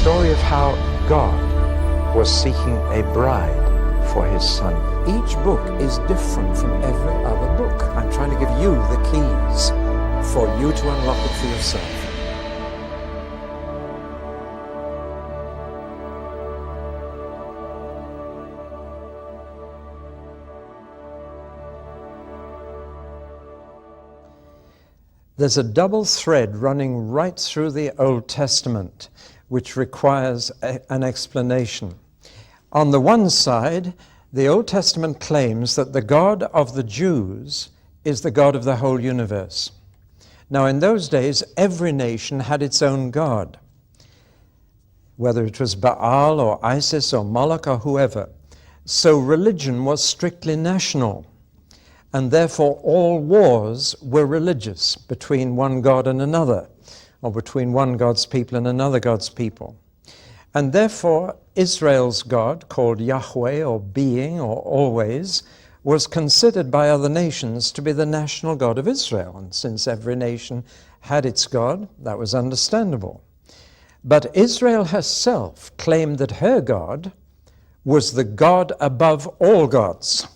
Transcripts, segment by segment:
story of how God was seeking a bride for his son. Each book is different from every other book. I'm trying to give you the keys for you to unlock it for yourself. There's a double thread running right through the Old Testament, which requires an explanation. On the one side, the Old Testament claims that the God of the Jews is the God of the whole universe. Now, in those days, every nation had its own God, whether it was Baal or Isis or Moloch or whoever. So religion was strictly national, and therefore all wars were religious between one God and another, or between one God's people and another God's people. And therefore, Israel's God, called Yahweh or being or always, was considered by other nations to be the national God of Israel. And since every nation had its God, that was understandable. But Israel herself claimed that her God was the God above all gods.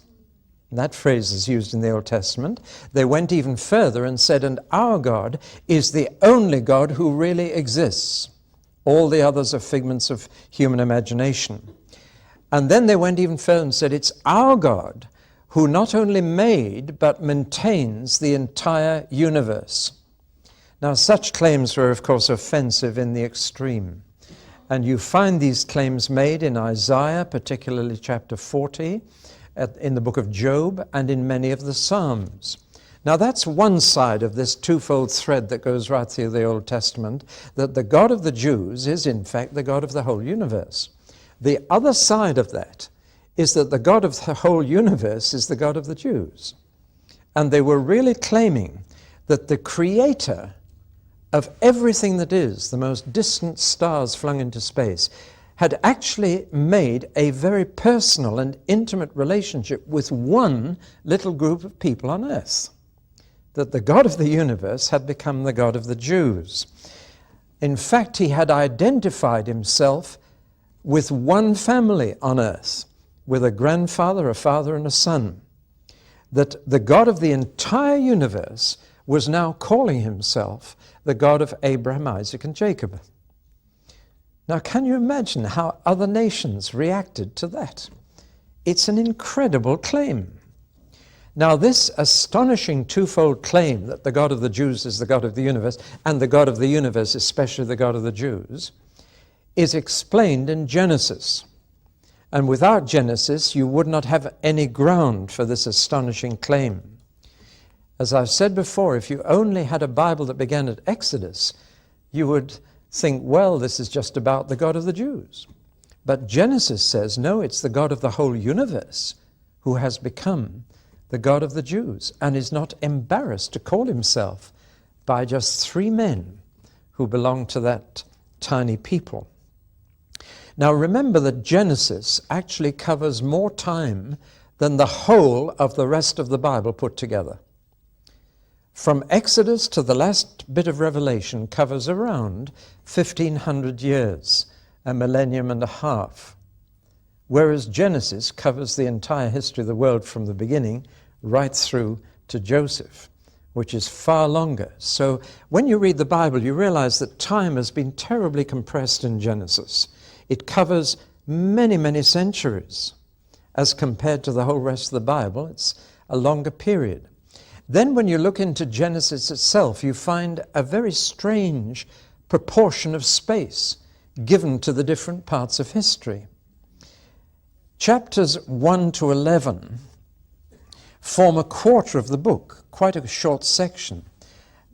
That phrase is used in the Old Testament. They went even further and said, and our God is the only God who really exists. All the others are figments of human imagination. And then they went even further and said, it's our God who not only made, but maintains the entire universe. Now, such claims were, of course, offensive in the extreme. And you find these claims made in Isaiah, particularly chapter 40, in the book of Job, and in many of the Psalms. Now, that's one side of this twofold thread that goes right through the Old Testament, that the God of the Jews is, in fact, the God of the whole universe. The other side of that is that the God of the whole universe is the God of the Jews. And they were really claiming that the creator of everything that is, the most distant stars flung into space, had actually made a very personal and intimate relationship with one little group of people on earth. That the God of the universe had become the God of the Jews. In fact, he had identified himself with one family on earth, with a grandfather, a father, and a son. That the God of the entire universe was now calling himself the God of Abraham, Isaac, and Jacob. Now, can you imagine how other nations reacted to that? It's an incredible claim. Now, this astonishing twofold claim that the God of the Jews is the God of the universe, and the God of the universe, especially the God of the Jews, is explained in Genesis. And without Genesis, you would not have any ground for this astonishing claim. As I've said before, if you only had a Bible that began at Exodus, you would think, well, this is just about the God of the Jews. But Genesis says, no, it's the God of the whole universe who has become the God of the Jews, and is not embarrassed to call himself by just three men who belong to that tiny people. Now remember that Genesis actually covers more time than the whole of the rest of the Bible put together. From Exodus to the last bit of Revelation covers around 1,500 years, a millennium and a half, whereas Genesis covers the entire history of the world from the beginning right through to Joseph, which is far longer. So when you read the Bible, you realize that time has been terribly compressed in Genesis. It covers many, many centuries. As compared to the whole rest of the Bible, it's a longer period. Then when you look into Genesis itself, you find a very strange proportion of space given to the different parts of history. Chapters 1 to 11 form a quarter of the book, quite a short section,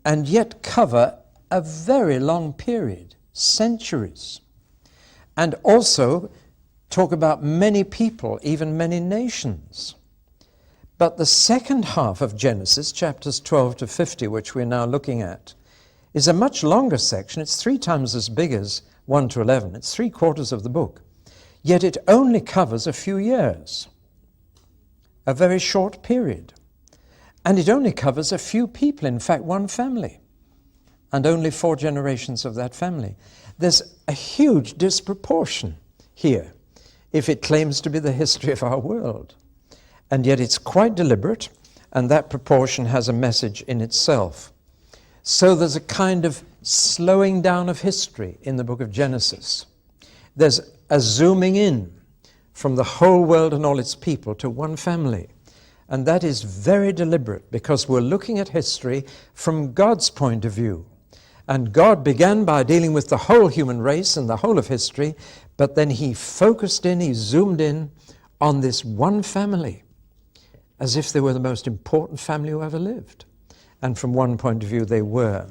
and yet cover a very long period, centuries, and also talk about many people, even many nations. But the second half of Genesis, chapters 12 to 50, which we're now looking at, is a much longer section. It's 3 times as big as 1 to 11. It's 3/4 of the book. Yet it only covers a few years, a very short period. And it only covers a few people, in fact, one family. and only 4 generations of that family. There's a huge disproportion here if it claims to be the history of our world. And yet it's quite deliberate, and that proportion has a message in itself. So there's a kind of slowing down of history in the book of Genesis. There's a zooming in from the whole world and all its people to one family. And that is very deliberate, because we're looking at history from God's point of view. And God began by dealing with the whole human race and the whole of history, but then he focused in, he zoomed in on this one family, as if they were the most important family who ever lived. And from one point of view, they were.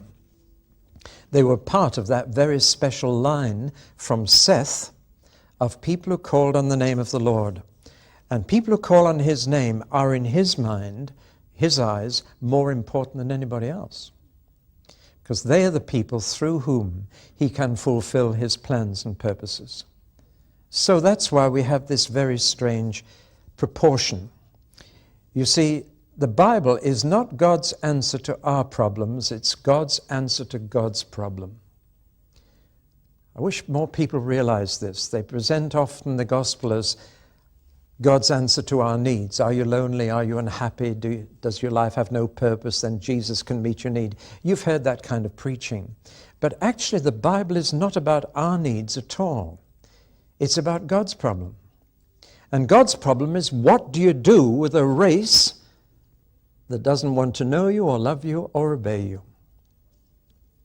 They were part of that very special line from Seth of people who called on the name of the Lord. And people who call on his name are, in his mind, his eyes, more important than anybody else. Because they are the people through whom he can fulfill his plans and purposes. So that's why we have this very strange proportion. You see, the Bible is not God's answer to our problems, it's God's answer to God's problem. I wish more people realize this. They present often the gospel as God's answer to our needs. Are you lonely? Are you unhappy? Does your life have no purpose? Then Jesus can meet your need. You've heard that kind of preaching. But actually the Bible is not about our needs at all. It's about God's problem. And God's problem is, what do you do with a race that doesn't want to know you or love you or obey you?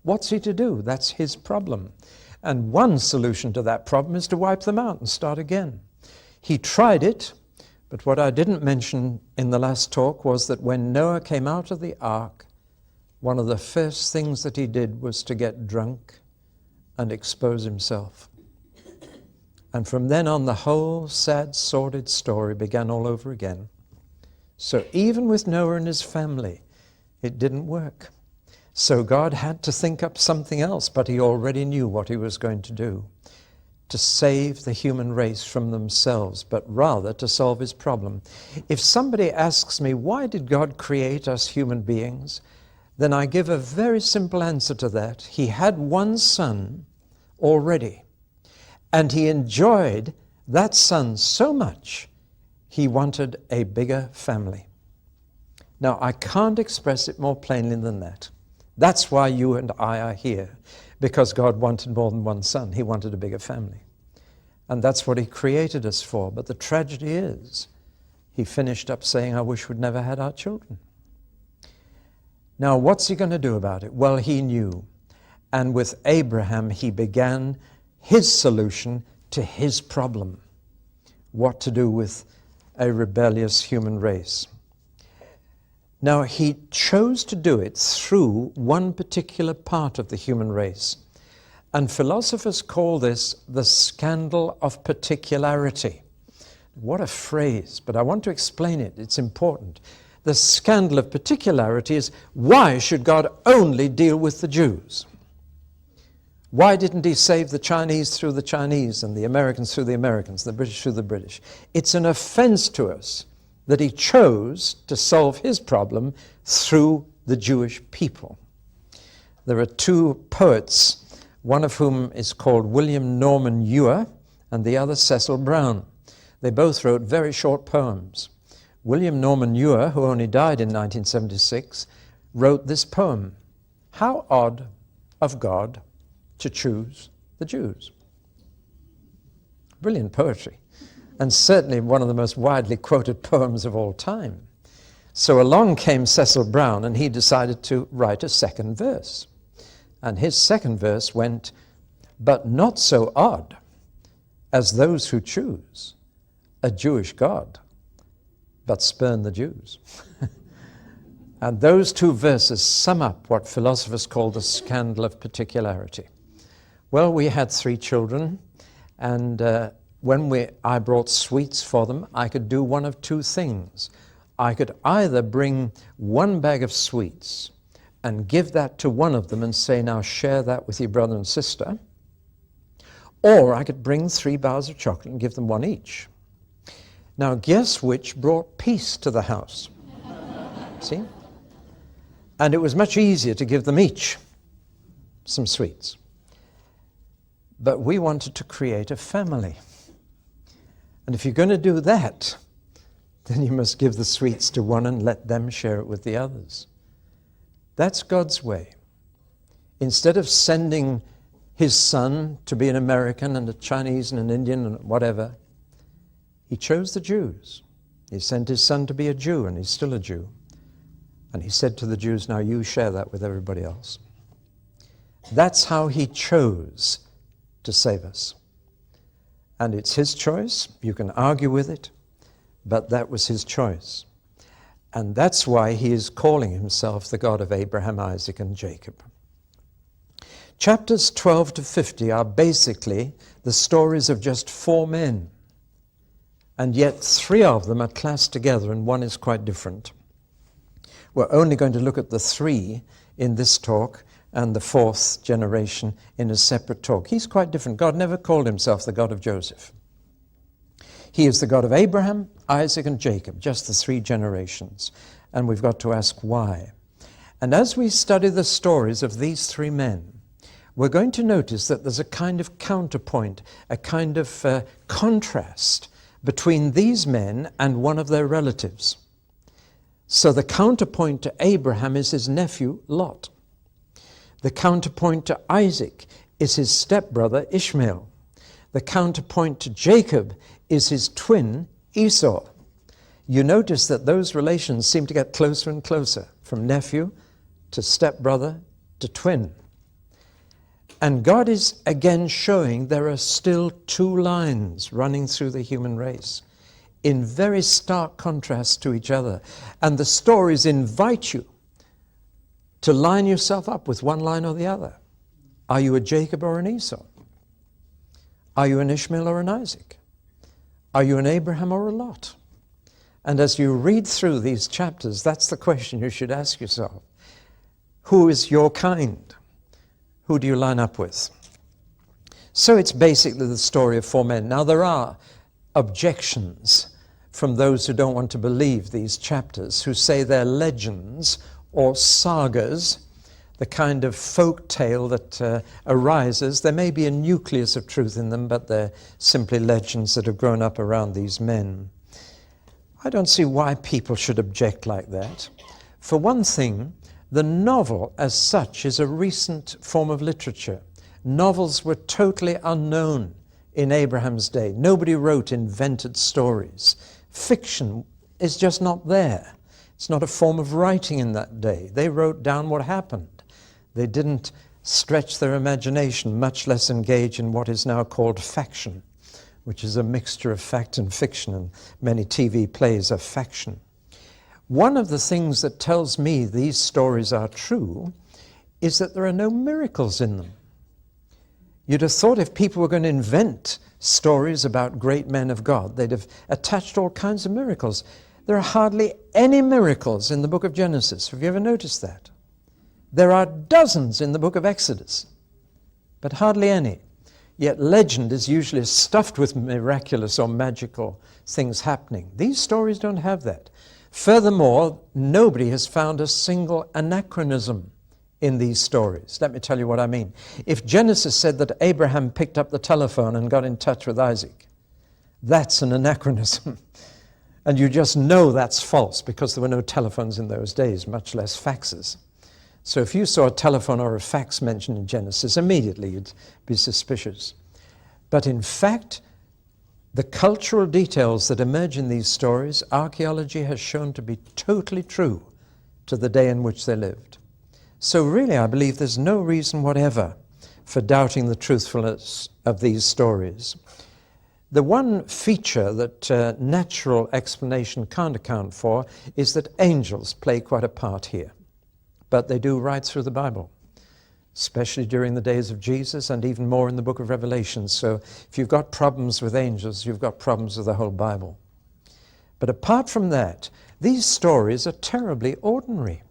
What's he to do? That's his problem. And one solution to that problem is to wipe them out and start again. He tried it, but what I didn't mention in the last talk was that when Noah came out of the ark, one of the first things that he did was to get drunk and expose himself. And from then on, the whole sad, sordid story began all over again. So even with Noah and his family, it didn't work. So God had to think up something else, but he already knew what he was going to do. To save the human race from themselves, but rather to solve his problem. If somebody asks me, why did God create us human beings? Then I give a very simple answer to that. He had one son already, and he enjoyed that son so much, he wanted a bigger family. Now, I can't express it more plainly than that. That's why you and I are here, because God wanted more than one son. He wanted a bigger family. And that's what he created us for. But the tragedy is, he finished up saying, I wish we'd never had our children. Now, what's he going to do about it? Well, he knew. And with Abraham, he began his solution to his problem. What to do with a rebellious human race. Now, he chose to do it through one particular part of the human race. And philosophers call this the scandal of particularity. What a phrase, but I want to explain it. It's important. The scandal of particularity is, why should God only deal with the Jews? Why didn't he save the Chinese through the Chinese and the Americans through the Americans, the British through the British? It's an offense to us that he chose to solve his problem through the Jewish people. There are 2 poets, one of whom is called William Norman Ewer and the other Cecil Brown. They both wrote very short poems. William Norman Ewer, who only died in 1976, wrote this poem, How odd of God to choose the Jews. Brilliant poetry, and certainly one of the most widely quoted poems of all time. So along came Cecil Brown, and he decided to write a second verse. And his second verse went, but not so odd as those who choose a Jewish God, but spurn the Jews. And those 2 verses sum up what philosophers call the scandal of particularity. Well, we had 3 children, and when I brought sweets for them, I could do one of 2 things. I could either bring 1 bag of sweets and give that to one of them and say, now share that with your brother and sister, or I could bring 3 bars of chocolate and give them 1 each. Now guess which brought peace to the house? See? And it was much easier to give them each. some sweets. But we wanted to create a family. And if you're going to do that, then you must give the sweets to one and let them share it with the others. That's God's way. Instead of sending his son to be an American and a Chinese and an Indian and whatever, he chose the Jews. He sent his son to be a Jew, and he's still a Jew. And he said to the Jews, now you share that with everybody else. That's how he chose to save us. And it's his choice. You can argue with it, but that was his choice. And that's why he is calling himself the God of Abraham, Isaac, and Jacob. Chapters 12 to 50 are basically the stories of just 4 men. And yet 3 of them are classed together, and one is quite different. We're only going to look at the 3 in this talk, and the 4th generation in a separate talk. He's quite different. God never called himself the God of Joseph. He is the God of Abraham, Isaac, and Jacob, just the 3 generations. And we've got to ask why. And as we study the stories of these 3 men, we're going to notice that there's a kind of counterpoint, a kind of contrast between these men and one of their relatives. So the counterpoint to Abraham is his nephew, Lot. The counterpoint to Isaac is his stepbrother, Ishmael. The counterpoint to Jacob is his twin, Esau. You notice that those relations seem to get closer and closer, from nephew to stepbrother to twin. And God is again showing there are still 2 lines running through the human race in very stark contrast to each other. And the stories invite you to line yourself up with one line or the other. Are you a Jacob or an Esau? Are you an Ishmael or an Isaac? Are you an Abraham or a Lot? And as you read through these chapters, that's the question you should ask yourself. Who is your kind? Who do you line up with? So it's basically the story of 4 men. Now there are objections from those who don't want to believe these chapters, who say they're legends or sagas, the kind of folk tale that arises. There may be a nucleus of truth in them, but they're simply legends that have grown up around these men. I don't see why people should object like that. For one thing, the novel as such is a recent form of literature. Novels were totally unknown in Abraham's day. Nobody wrote invented stories. Fiction is just not there. It's not a form of writing in that day. They wrote down what happened. They didn't stretch their imagination, much less engage in what is now called faction, which is a mixture of fact and fiction, and many TV plays are faction. One of the things that tells me these stories are true is that there are no miracles in them. You'd have thought if people were going to invent stories about great men of God, they'd have attached all kinds of miracles. There are hardly any miracles in the book of Genesis. Have you ever noticed that? There are dozens in the book of Exodus, but hardly any. Yet legend is usually stuffed with miraculous or magical things happening. These stories don't have that. Furthermore, nobody has found a single anachronism in these stories. Let me tell you what I mean. If Genesis said that Abraham picked up the telephone and got in touch with Isaac, that's an anachronism. And you just know that's false because there were no telephones in those days, much less faxes. So if you saw a telephone or a fax mentioned in Genesis, immediately you'd be suspicious. But in fact, the cultural details that emerge in these stories, archaeology has shown to be totally true to the day in which they lived. So really, I believe there's no reason whatever for doubting the truthfulness of these stories. The one feature that natural explanation can't account for is that angels play quite a part here. But they do right through the Bible, especially during the days of Jesus and even more in the book of Revelation. So if you've got problems with angels, you've got problems with the whole Bible. But apart from that, these stories are terribly ordinary.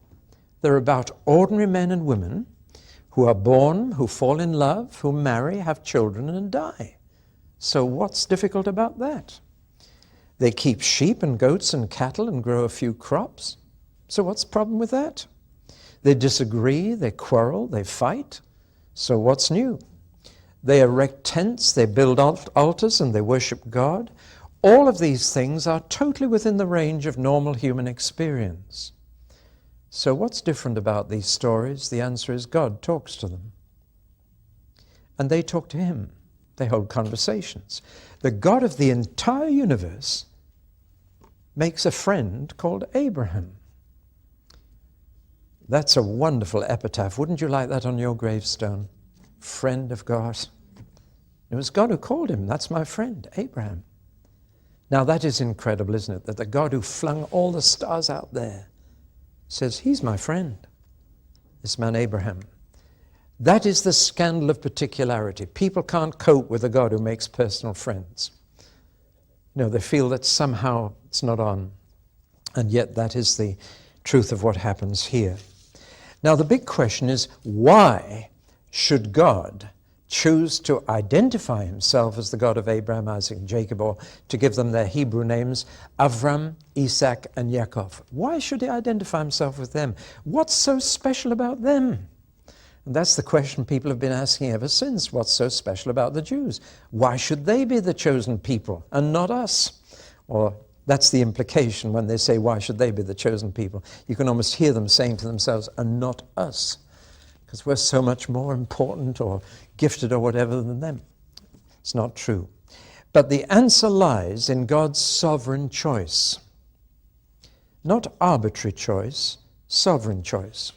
They're about ordinary men and women who are born, who fall in love, who marry, have children, and die. So what's difficult about that? They keep sheep and goats and cattle and grow a few crops. So what's the problem with that? They disagree, they quarrel, they fight. So what's new? They erect tents, they build altars, and they worship God. All of these things are totally within the range of normal human experience. So what's different about these stories? The answer is God talks to them. And they talk to him. They hold conversations. The God of the entire universe makes a friend called Abraham. That's a wonderful epitaph. Wouldn't you like that on your gravestone? Friend of God. It was God who called him. That's my friend, Abraham. Now that is incredible, isn't it? That the God who flung all the stars out there says, he's my friend, this man Abraham. That is the scandal of particularity. People can't cope with a God who makes personal friends. They feel that somehow it's not on. And yet that is the truth of what happens here. Now the big question is, why should God choose to identify himself as the God of Abraham, Isaac, and Jacob, or to give them their Hebrew names, Avram, Isaac, and Yaakov? Why should he identify himself with them? What's so special about them? And that's the question people have been asking ever since. What's so special about the Jews? Why should they be the chosen people and not us? Or that's the implication when they say, why should they be the chosen people? You can almost hear them saying to themselves, and not us, because we're so much more important or gifted or whatever than them. It's not true. But the answer lies in God's sovereign choice. Not arbitrary choice, sovereign choice.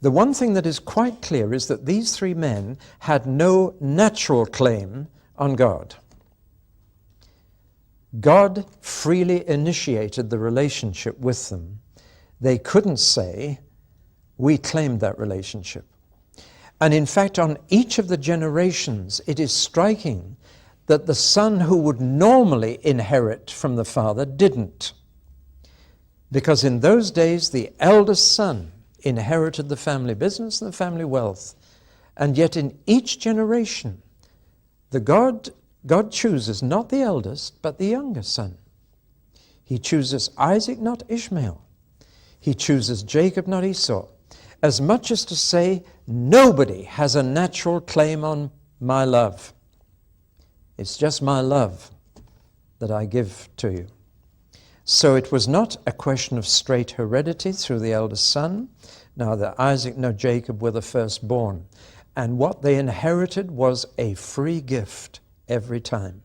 The one thing that is quite clear is that these three men had no natural claim on God. God freely initiated the relationship with them. They couldn't say, we claimed that relationship. And in fact, on each of the generations, it is striking that the son who would normally inherit from the father didn't. Because in those days, the eldest son inherited the family business and the family wealth. And yet in each generation, God chooses not the eldest, but the younger son. He chooses Isaac, not Ishmael. He chooses Jacob, not Esau. As much as to say, nobody has a natural claim on my love. It's just my love that I give to you. So it was not a question of straight heredity through the eldest son. Neither Isaac nor Jacob were the firstborn. And what they inherited was a free gift every time.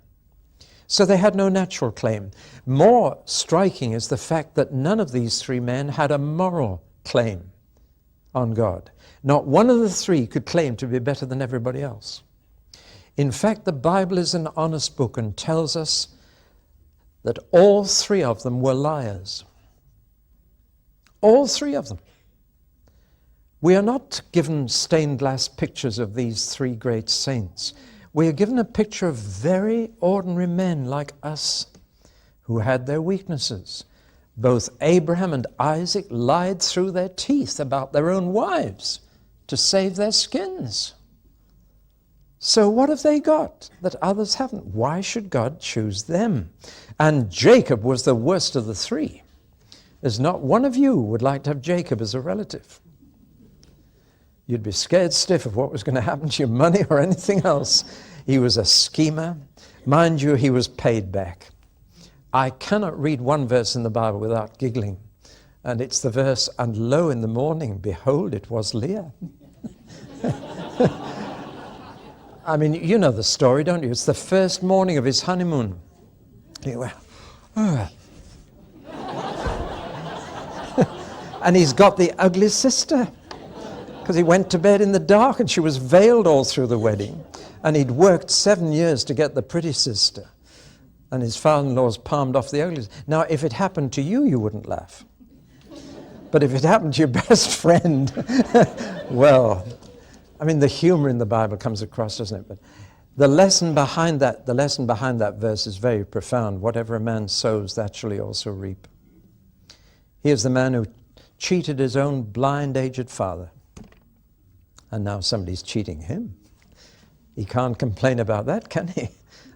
So they had no natural claim. More striking is the fact that none of these three men had a moral claim on God. Not one of the three could claim to be better than everybody else. In fact, the Bible is an honest book and tells us that all three of them were liars. All three of them. We are not given stained glass pictures of these three great saints. We are given a picture of very ordinary men like us who had their weaknesses. Both Abraham and Isaac lied through their teeth about their own wives to save their skins. So what have they got that others haven't? Why should God choose them? And Jacob was the worst of the three. There's not one of you would like to have Jacob as a relative. You'd be scared stiff of what was going to happen to your money or anything else. He was a schemer. Mind you, he was paid back. I cannot read one verse in the Bible without giggling. And it's the verse, and lo, in the morning, behold, it was Leah. I mean, you know the story, don't you? It's the first morning of his honeymoon. He went, and he's got the ugly sister. Because he went to bed in the dark and she was veiled all through the wedding. And he'd worked 7 years to get the pretty sister. And his father-in-law's palmed off the ugly. Now, if it happened to you, you wouldn't laugh. But if it happened to your best friend, well, I mean, the humor in the Bible comes across, doesn't it? But the lesson behind that verse is very profound. Whatever a man sows, that shall he also reap. Here's the man who cheated his own blind, aged father. And now somebody's cheating him. He can't complain about that, can he?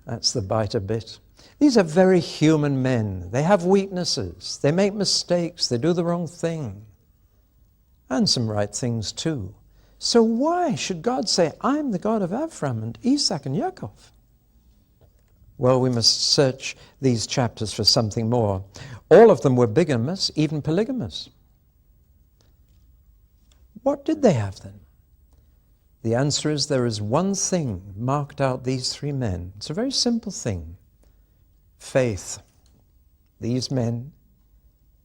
That's the biter bit. These are very human men. They have weaknesses. They make mistakes. They do the wrong thing. And some right things too. So why should God say, I'm the God of Abraham and Isaac and Jacob? Well, we must search these chapters for something more. All of them were bigamous, even polygamous. What did they have then? The answer is there is one thing marked out these three men. It's a very simple thing. Faith. These men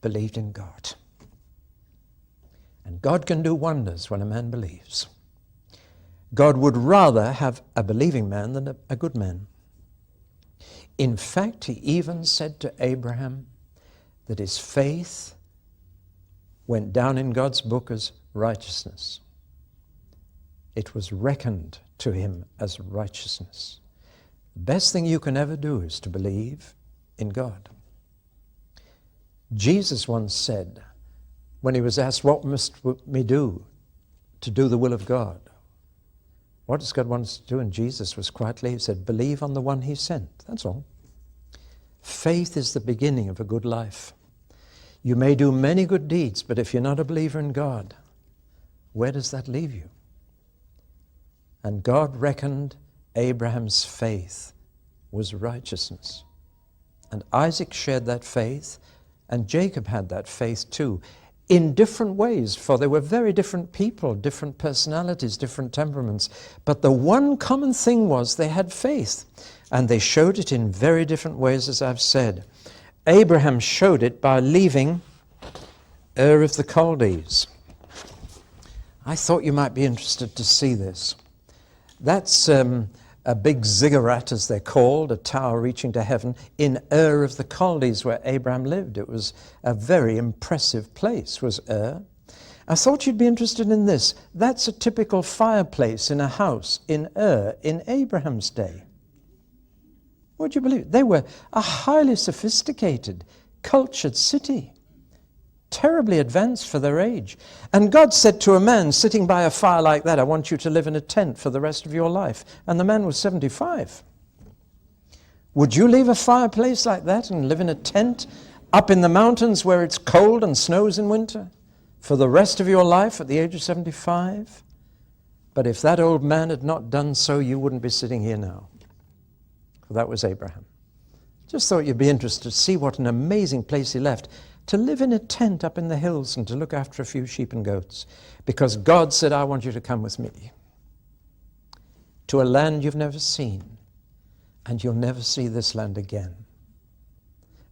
believed in God. And God can do wonders when a man believes. God would rather have a believing man than a good man. In fact, he even said to Abraham that his faith went down in God's book as righteousness. It was reckoned to him as righteousness. The best thing you can ever do is to believe in God. Jesus once said, when he was asked, what must we do to do the will of God? What does God want us to do? And Jesus was quietly, he said, believe on the one he sent. That's all. Faith is the beginning of a good life. You may do many good deeds, but if you're not a believer in God, where does that leave you? And God reckoned Abraham's faith was righteousness. And Isaac shared that faith, and Jacob had that faith too, in different ways, for they were very different people, different personalities, different temperaments. But the one common thing was they had faith, and they showed it in very different ways, as I've said. Abraham showed it by leaving Ur of the Chaldees. I thought you might be interested to see this. That's a big ziggurat, as they're called, a tower reaching to heaven, in Ur of the Chaldees, where Abraham lived. It was a very impressive place, was Ur. I thought you'd be interested in this. That's a typical fireplace in a house in Ur in Abraham's day. Would you believe it? They were a highly sophisticated, cultured city, terribly advanced for their age. And God said to a man sitting by a fire like that, I want you to live in a tent for the rest of your life. And the man was 75. Would you leave a fireplace like that and live in a tent up in the mountains where it's cold and snows in winter for the rest of your life at the age of 75? But if that old man had not done so, you wouldn't be sitting here now. That was Abraham. Just thought you'd be interested to see what an amazing place he left, to live in a tent up in the hills and to look after a few sheep and goats, because God said, I want you to come with me to a land you've never seen, and you'll never see this land again.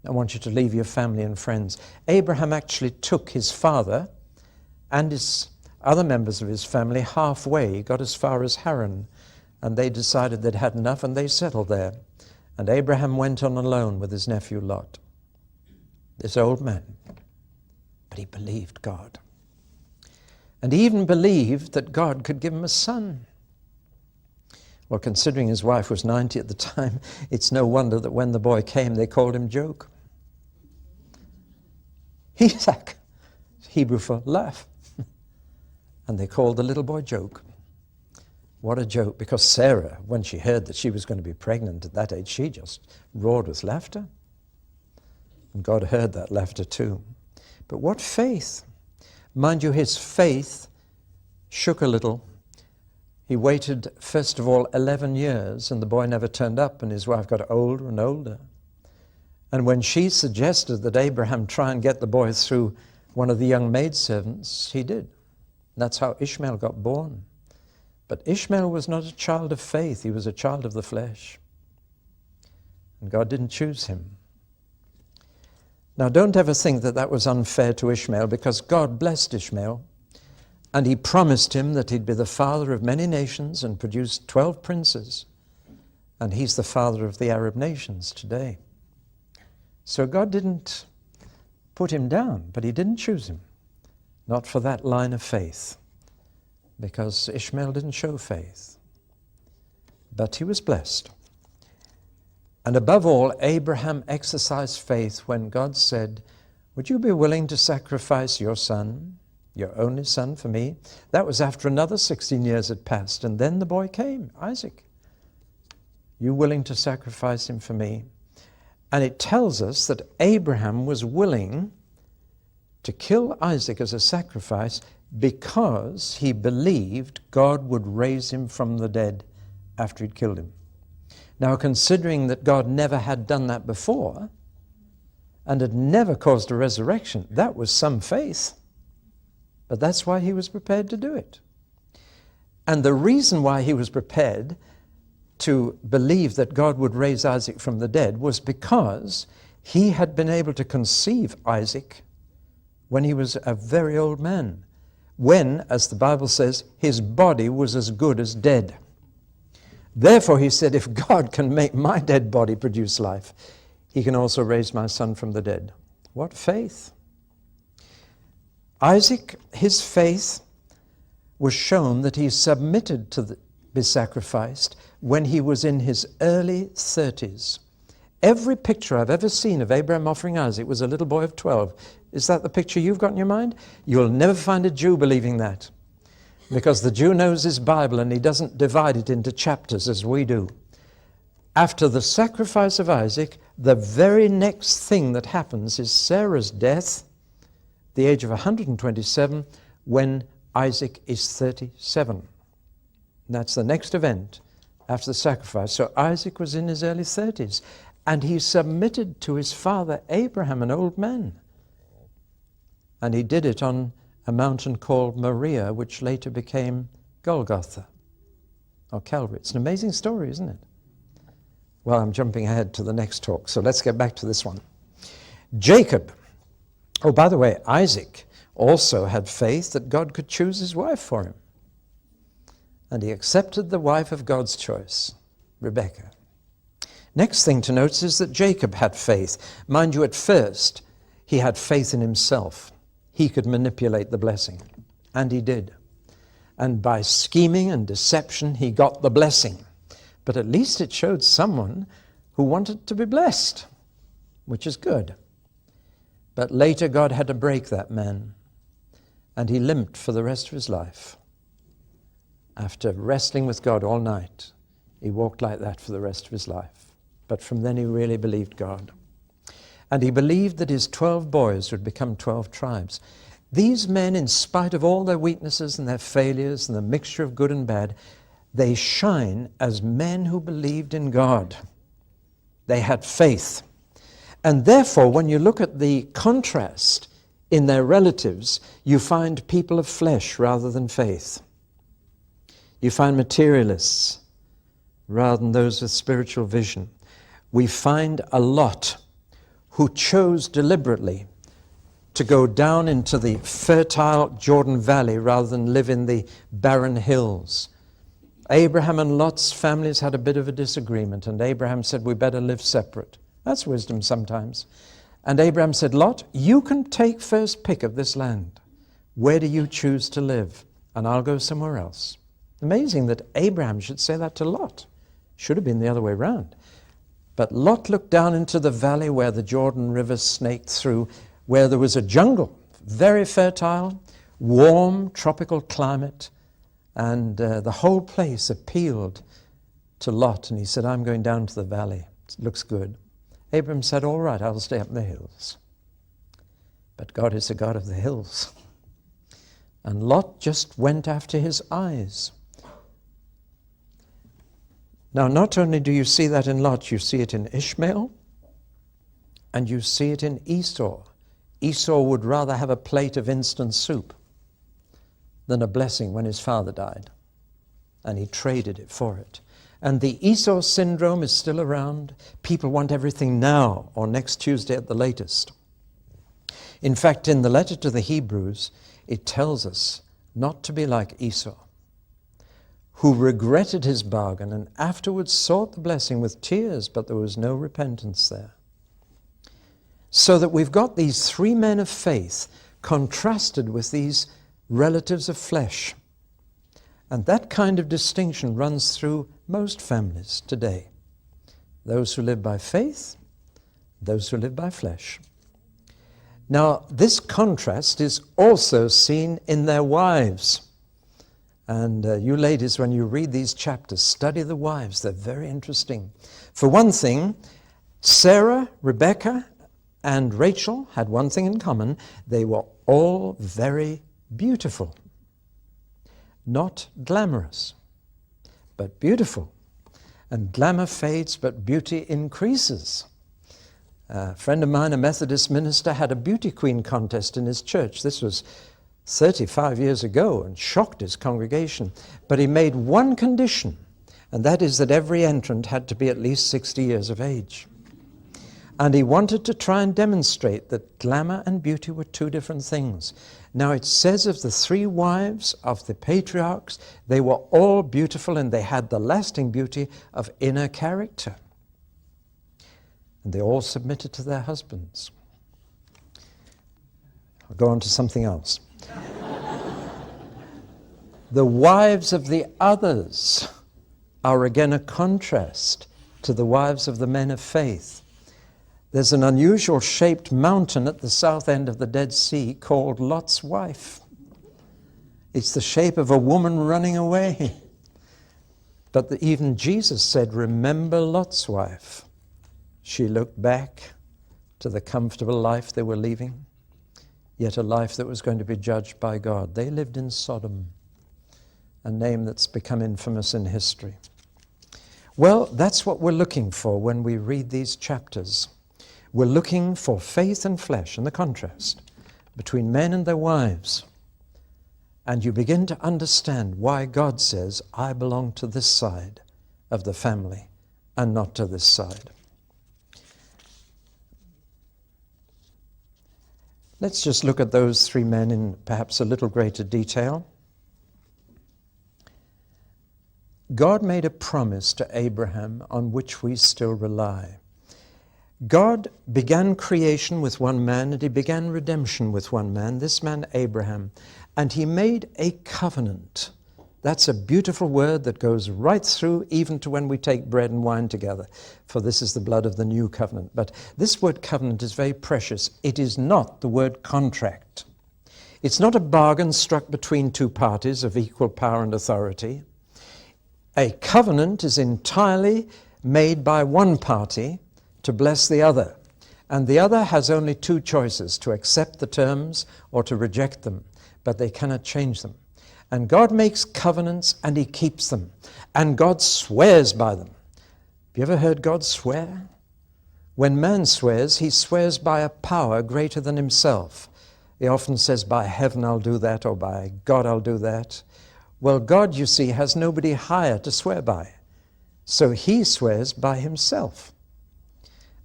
I want you to leave your family and friends. Abraham actually took his father and his other members of his family halfway. He got as far as Haran, and they decided they'd had enough, and they settled there. And Abraham went on alone with his nephew Lot, this old man. But he believed God. And he even believed that God could give him a son. Well, considering his wife was 90 at the time, it's no wonder that when the boy came, they called him Joke. Isaac, Hebrew for laugh. And they called the little boy Joke. What a joke, because Sarah, when she heard that she was going to be pregnant at that age, she just roared with laughter. And God heard that laughter too. But what faith! Mind you, his faith shook a little. He waited, first of all, 11 years, and the boy never turned up, and his wife got older and older. And when she suggested that Abraham try and get the boy through one of the young maidservants, he did. That's how Ishmael got born. But Ishmael was not a child of faith. He was a child of the flesh. And God didn't choose him. Now, don't ever think that that was unfair to Ishmael, because God blessed Ishmael, and he promised him that he'd be the father of many nations and produce 12 princes. And he's the father of the Arab nations today. So God didn't put him down, but he didn't choose him. Not for that line of faith, because Ishmael didn't show faith. But he was blessed. And above all, Abraham exercised faith when God said, would you be willing to sacrifice your son, your only son, for me? That was after another 16 years had passed, and then the boy came, Isaac. You willing to sacrifice him for me? And it tells us that Abraham was willing to kill Isaac as a sacrifice because he believed God would raise him from the dead after he'd killed him. Now, considering that God never had done that before and had never caused a resurrection, that was some faith. But that's why he was prepared to do it. And the reason why he was prepared to believe that God would raise Isaac from the dead was because he had been able to conceive Isaac when he was a very old man, when, as the Bible says, his body was as good as dead. Therefore, he said, if God can make my dead body produce life, he can also raise my son from the dead. What faith! Isaac, his faith was shown that he submitted to be sacrificed when he was in his early 30s. Every picture I've ever seen of Abraham offering Isaac was a little boy of 12. Is that the picture you've got in your mind? You'll never find a Jew believing that, because the Jew knows his Bible and he doesn't divide it into chapters as we do. After the sacrifice of Isaac, the very next thing that happens is Sarah's death, the age of 127, when Isaac is 37. And that's the next event after the sacrifice. So Isaac was in his early 30s, and he submitted to his father Abraham, an old man. And he did it on a mountain called Moriah, which later became Golgotha, or Calvary. It's an amazing story, isn't it? Well, I'm jumping ahead to the next talk, so let's get back to this one. Jacob. Oh, by the way, Isaac also had faith that God could choose his wife for him. And he accepted the wife of God's choice, Rebekah. Next thing to notice is that Jacob had faith. Mind you, at first, he had faith in himself. He could manipulate the blessing, and he did. And by scheming and deception, he got the blessing. But at least it showed someone who wanted to be blessed, which is good. But later God had to break that man, and he limped for the rest of his life. After wrestling with God all night, he walked like that for the rest of his life. But from then he really believed God. And he believed that his 12 boys would become 12 tribes. These men, in spite of all their weaknesses and their failures and the mixture of good and bad, they shine as men who believed in God. They had faith. And therefore, when you look at the contrast in their relatives, you find people of flesh rather than faith. You find materialists rather than those with spiritual vision. We find a Lot who chose deliberately to go down into the fertile Jordan Valley rather than live in the barren hills. Abraham and Lot's families had a bit of a disagreement, and Abraham said, we better live separate. That's wisdom sometimes. And Abraham said, Lot, you can take first pick of this land. Where do you choose to live? And I'll go somewhere else. Amazing that Abraham should say that to Lot. Should have been the other way around. But Lot looked down into the valley where the Jordan River snaked through, where there was a jungle, very fertile, warm, tropical climate, and the whole place appealed to Lot. And he said, I'm going down to the valley. It looks good. Abraham said, all right, I'll stay up in the hills. But God is the God of the hills. And Lot just went after his eyes. Now, not only do you see that in Lot, you see it in Ishmael, and you see it in Esau. Esau would rather have a plate of instant soup than a blessing when his father died, and he traded it for it. And the Esau syndrome is still around. People want everything now or next Tuesday at the latest. In fact, in the letter to the Hebrews, it tells us not to be like Esau, who regretted his bargain and afterwards sought the blessing with tears, but there was no repentance there. So that we've got these three men of faith contrasted with these relatives of flesh. And that kind of distinction runs through most families today. Those who live by faith, those who live by flesh. Now, this contrast is also seen in their wives. And you ladies, when you read these chapters, study the wives. They're very interesting. For one thing, Sarah, Rebekah, and Rachel had one thing in common. They were all very beautiful. not glamorous, but beautiful. And glamour fades, but beauty increases. A friend of mine, a Methodist minister, had a beauty queen contest in his church. This was 35 years ago and shocked his congregation. But he made one condition, and that is that every entrant had to be at least 60 years of age. And he wanted to try and demonstrate that glamour and beauty were two different things. Now it says of the 3 wives of the patriarchs, they were all beautiful and they had the lasting beauty of inner character. And they all submitted to their husbands. I'll go on to something else. The wives of the others are again a contrast to the wives of the men of faith. There's an unusual shaped mountain at the south end of the Dead Sea called Lot's wife. It's the shape of a woman running away. But even Jesus said, remember Lot's wife. She looked back to the comfortable life they were leaving, yet a life that was going to be judged by God. They lived in Sodom, a name that's become infamous in history. Well, that's what we're looking for when we read these chapters. We're looking for faith and flesh and the contrast between men and their wives. And you begin to understand why God says, I belong to this side of the family and not to this side. Let's just look at those 3 men in perhaps a little greater detail. God made a promise to Abraham on which we still rely. God began creation with one man, and he began redemption with one man, this man Abraham, and he made a covenant. That's a beautiful word that goes right through even to when we take bread and wine together, for this is the blood of the new covenant. But this word covenant is very precious. It is not the word contract. It's not a bargain struck between 2 parties of equal power and authority. A covenant is entirely made by one party to bless the other. And the other has only 2 choices, to accept the terms or to reject them, but they cannot change them. And God makes covenants and he keeps them. And God swears by them. Have you ever heard God swear? When man swears, he swears by a power greater than himself. He often says, by heaven I'll do that, or by God I'll do that. Well, God, you see, has nobody higher to swear by. So he swears by himself.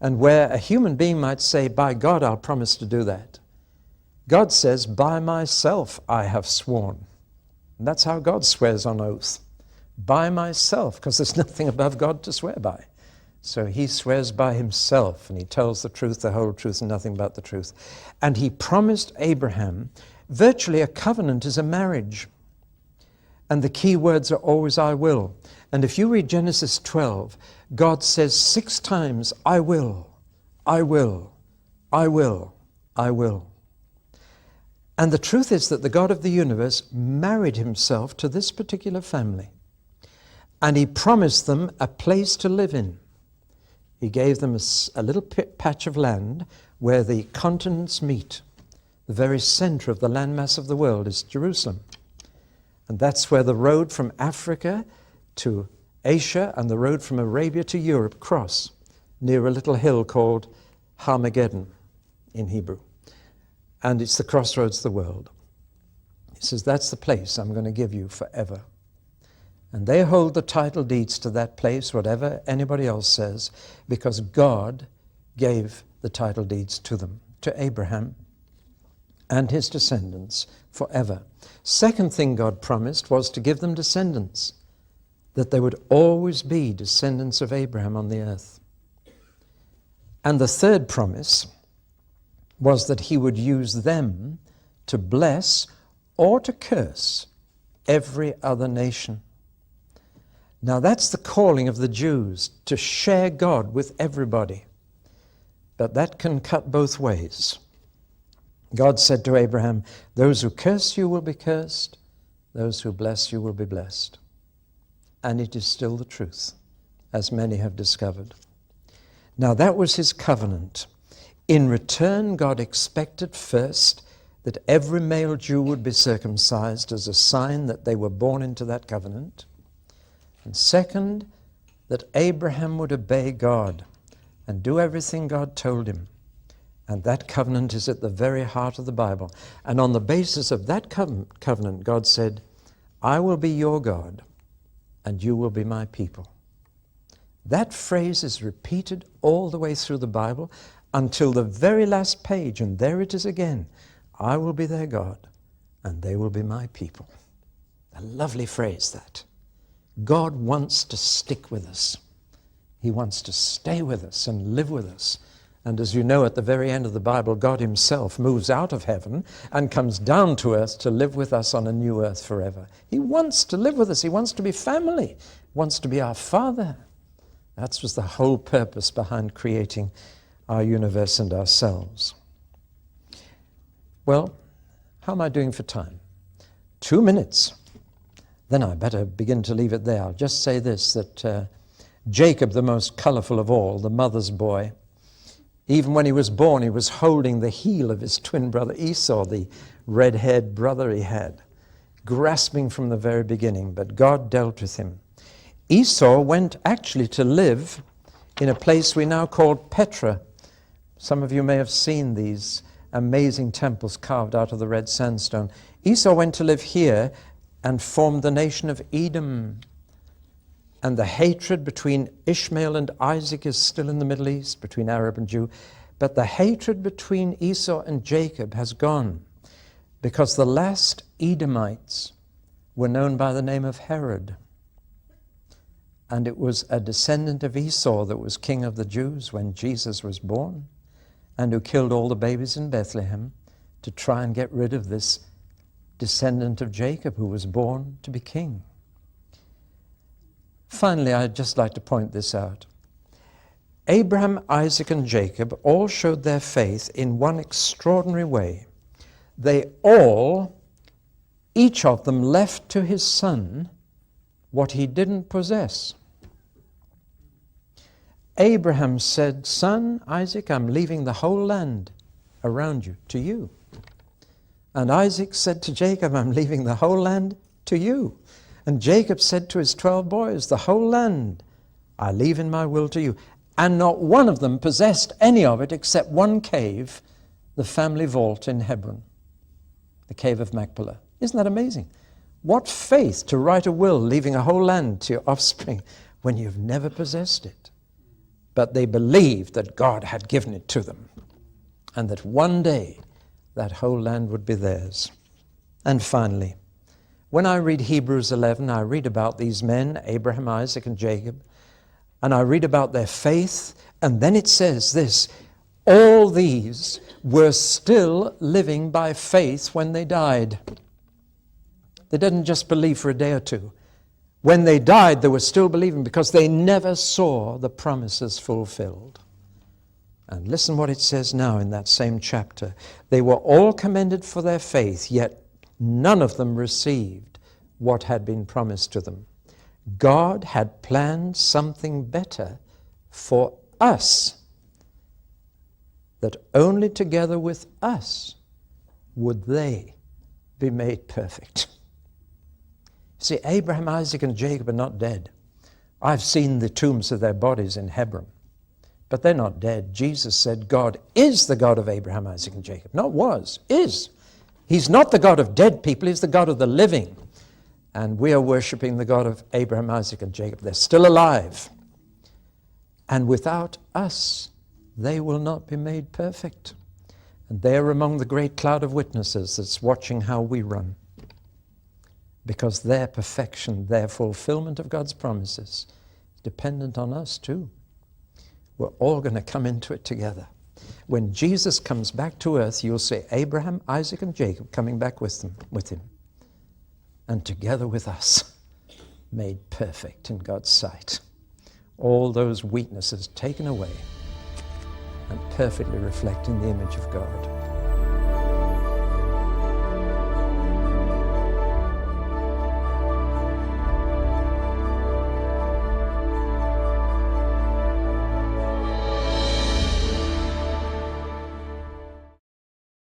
And where a human being might say, by God, I'll promise to do that, God says, by myself I have sworn. And that's how God swears on oath. By myself, because there's nothing above God to swear by. So he swears by himself, and he tells the truth, the whole truth, and nothing but the truth. And he promised Abraham, virtually a covenant is a marriage. And the key words are always, I will. And if you read Genesis 12, God says 6 times, I will, I will, I will, I will. And the truth is that the God of the universe married himself to this particular family. And he promised them a place to live in. He gave them a little patch of land where the continents meet. The very center of the landmass of the world is Jerusalem. And that's where the road from Africa to Asia and the road from Arabia to Europe cross, near a little hill called Armageddon in Hebrew. And it's the crossroads of the world. He says, that's the place I'm going to give you forever. And they hold the title deeds to that place, whatever anybody else says, because God gave the title deeds to them, to Abraham and his descendants forever. Second thing God promised was to give them descendants, that there would always be descendants of Abraham on the earth. And the third promise was that he would use them to bless or to curse every other nation. Now that's the calling of the Jews, to share God with everybody. But that can cut both ways. God said to Abraham, those who curse you will be cursed, those who bless you will be blessed. And it is still the truth, as many have discovered. Now that was his covenant. In return, God expected first that every male Jew would be circumcised as a sign that they were born into that covenant. And second, that Abraham would obey God and do everything God told him. And that covenant is at the very heart of the Bible. And on the basis of that covenant, God said, I will be your God, and you will be my people. That phrase is repeated all the way through the Bible until the very last page, and there it is again. I will be their God, and they will be my people. A lovely phrase, that. God wants to stick with us. He wants to stay with us and live with us. And as you know, at the very end of the Bible, God himself moves out of heaven and comes down to earth to live with us on a new earth forever. He wants to live with us. He wants to be family. He wants to be our Father. That was the whole purpose behind creating our universe and ourselves. Well, how am I doing for time? 2 minutes. Then I better begin to leave it there. I'll just say this, that Jacob, the most colorful of all, the mother's boy, even when he was born, he was holding the heel of his twin brother Esau, the red-haired brother he had, grasping from the very beginning, but God dealt with him. Esau went actually to live in a place we now call Petra. Some of you may have seen these amazing temples carved out of the red sandstone. Esau went to live here and formed the nation of Edom. And the hatred between Ishmael and Isaac is still in the Middle East, between Arab and Jew. But the hatred between Esau and Jacob has gone, because the last Edomites were known by the name of Herod. And it was a descendant of Esau that was king of the Jews when Jesus was born, and who killed all the babies in Bethlehem to try and get rid of this descendant of Jacob who was born to be king. Finally, I'd just like to point this out. Abraham, Isaac, and Jacob all showed their faith in one extraordinary way. They all, each of them, left to his son what he didn't possess. Abraham said, son, Isaac, I'm leaving the whole land around you to you. And Isaac said to Jacob, I'm leaving the whole land to you. And Jacob said to his 12 boys, the whole land I leave in my will to you. And not one of them possessed any of it except one cave, the family vault in Hebron, the cave of Machpelah. Isn't that amazing? What faith to write a will leaving a whole land to your offspring when you've never possessed it. But they believed that God had given it to them and that one day that whole land would be theirs. And finally, when I read Hebrews 11, I read about these men, Abraham, Isaac, and Jacob, and I read about their faith, and then it says this, all these were still living by faith when they died. They didn't just believe for a day or two. When they died, they were still believing because they never saw the promises fulfilled. And listen what it says now in that same chapter. They were all commended for their faith, yet none of them received what had been promised to them. God had planned something better for us, that only together with us would they be made perfect. See, Abraham, Isaac, and Jacob are not dead. I've seen the tombs of their bodies in Hebron, but they're not dead. Jesus said God is the God of Abraham, Isaac, and Jacob. Not was, is. He's not the God of dead people, he's the God of the living. And we are worshiping the God of Abraham, Isaac, and Jacob. They're still alive. And without us, they will not be made perfect. And they are among the great cloud of witnesses that's watching how we run. Because their perfection, their fulfillment of God's promises, is dependent on us too. We're all going to come into it together. When Jesus comes back to earth, you'll see Abraham, Isaac, and Jacob coming back with him. And together with us, made perfect in God's sight. All those weaknesses taken away and perfectly reflecting the image of God.